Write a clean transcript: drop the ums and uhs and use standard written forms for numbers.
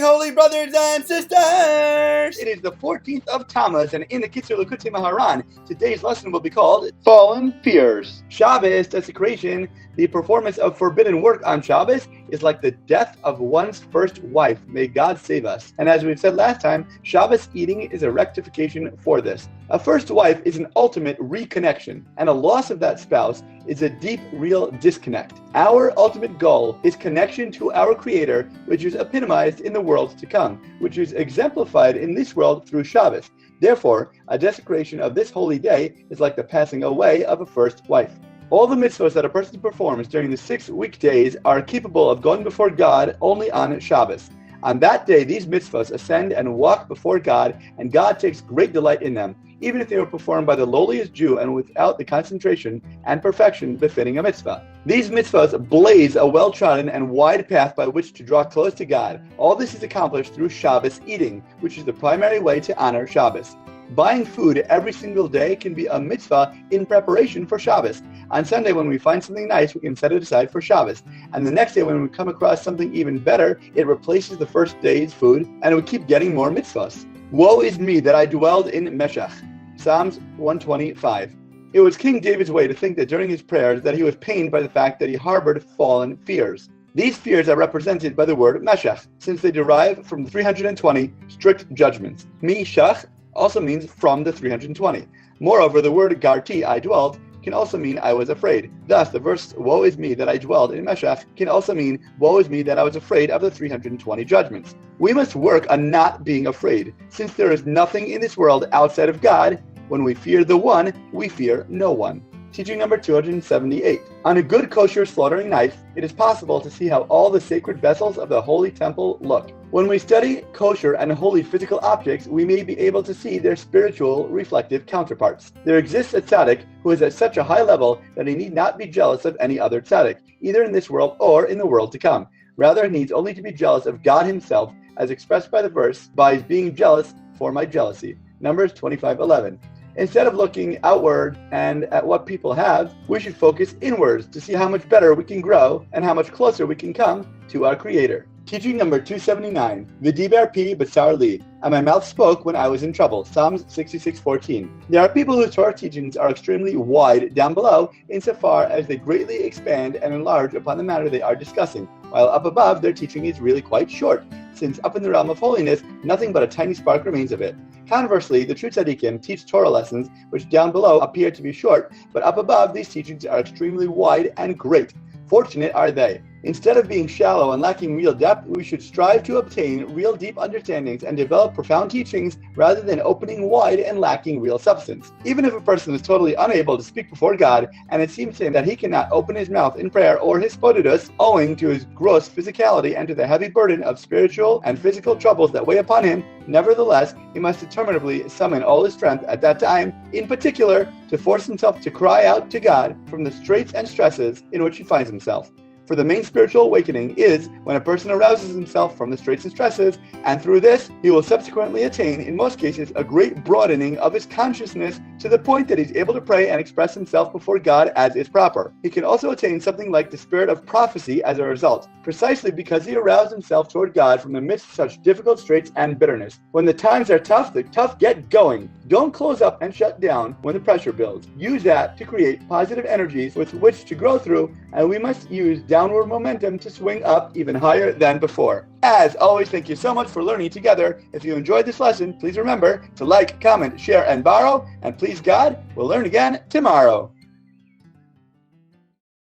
holy brothers and sisters! It is the 14th of TAMUZ, and in the Kitzur Likutei Moharan, today's lesson will be called Fallen Fears. Shabbos, desecration, the performance of forbidden work on Shabbos, is like the death of one's first wife. May God save us. And as we've said last time, Shabbos eating is a rectification for this. A first wife is an ultimate reconnection, and a loss of that spouse is a deep, real disconnect. Our ultimate goal is connection to our Creator, which is epitomized in the world to come, which is exemplified in this world through Shabbos. Therefore, a desecration of this holy day is like the passing away of a first wife. All the mitzvahs that a person performs during the 6 weekdays are capable of going before God only on Shabbos. On that day, these mitzvahs ascend and walk before God, and God takes great delight in them, even if they were performed by the lowliest Jew and without the concentration and perfection befitting a mitzvah. These mitzvahs blaze a well-trodden and wide path by which to draw close to God. All this is accomplished through Shabbos eating, which is the primary way to honor Shabbos. Buying food every single day can be a mitzvah in preparation for Shabbos. On Sunday, when we find something nice, we can set it aside for Shabbos. And the next day, when we come across something even better, it replaces the first day's food, and we keep getting more mitzvahs. Woe is me that I dwelled in Meshach. Psalms 125. It was King David's way to think that during his prayers that he was pained by the fact that he harbored fallen fears. These fears are represented by the word Meshach, since they derive from the 320 strict judgments. Meshach also means from the 320. Moreover, the word Garti, I dwelt, can also mean I was afraid. Thus, the verse, woe is me that I dwelled in Meshach, can also mean, woe is me that I was afraid of the 320 judgments. We must work on not being afraid. Since there is nothing in this world outside of God, when we fear the one, we fear no one. Teaching number 278. On a good kosher slaughtering knife, it is possible to see how all the sacred vessels of the holy temple look. When we study kosher and holy physical objects, we may be able to see their spiritual, reflective counterparts. There exists a tzaddik who is at such a high level that he need not be jealous of any other tzaddik, either in this world or in the world to come. Rather, he needs only to be jealous of God himself, as expressed by the verse, by being jealous for my jealousy. Numbers 25:11. Instead of looking outward and at what people have, we should focus inwards to see how much better we can grow and how much closer we can come to our Creator. Teaching number 279. V'diber pi b'tzar li, and my mouth spoke when I was in trouble. Psalms 66:14. There are people whose Torah teachings are extremely wide down below, insofar as they greatly expand and enlarge upon the matter they are discussing, while up above their teaching is really quite short, since up in the realm of holiness, nothing but a tiny spark remains of it. Conversely, the true tzaddikim teach Torah lessons, which down below appear to be short, but up above these teachings are extremely wide and great. Fortunate are they. Instead of being shallow and lacking real depth, we should strive to obtain real deep understandings and develop profound teachings rather than opening wide and lacking real substance. Even if a person is totally unable to speak before God, and it seems to him that he cannot open his mouth in prayer or his spodidus, owing to his gross physicality and to the heavy burden of spiritual and physical troubles that weigh upon him, nevertheless, he must determinedly summon all his strength at that time, in particular, to force himself to cry out to God from the straits and stresses in which he finds himself. For the main spiritual awakening is when a person arouses himself from the straits and stresses, and through this, he will subsequently attain, in most cases, a great broadening of his consciousness to the point that he's able to pray and express himself before God as is proper. He can also attain something like the spirit of prophecy as a result, precisely because he aroused himself toward God from the midst of such difficult straits and bitterness. When the times are tough, the tough get going. Don't close up and shut down when the pressure builds. Use that to create positive energies with which to grow through, and we must use downward momentum to swing up even higher than before. As always, thank you so much for learning together. If you enjoyed this lesson, please remember to like, comment, share, and borrow. And please God, we'll learn again tomorrow.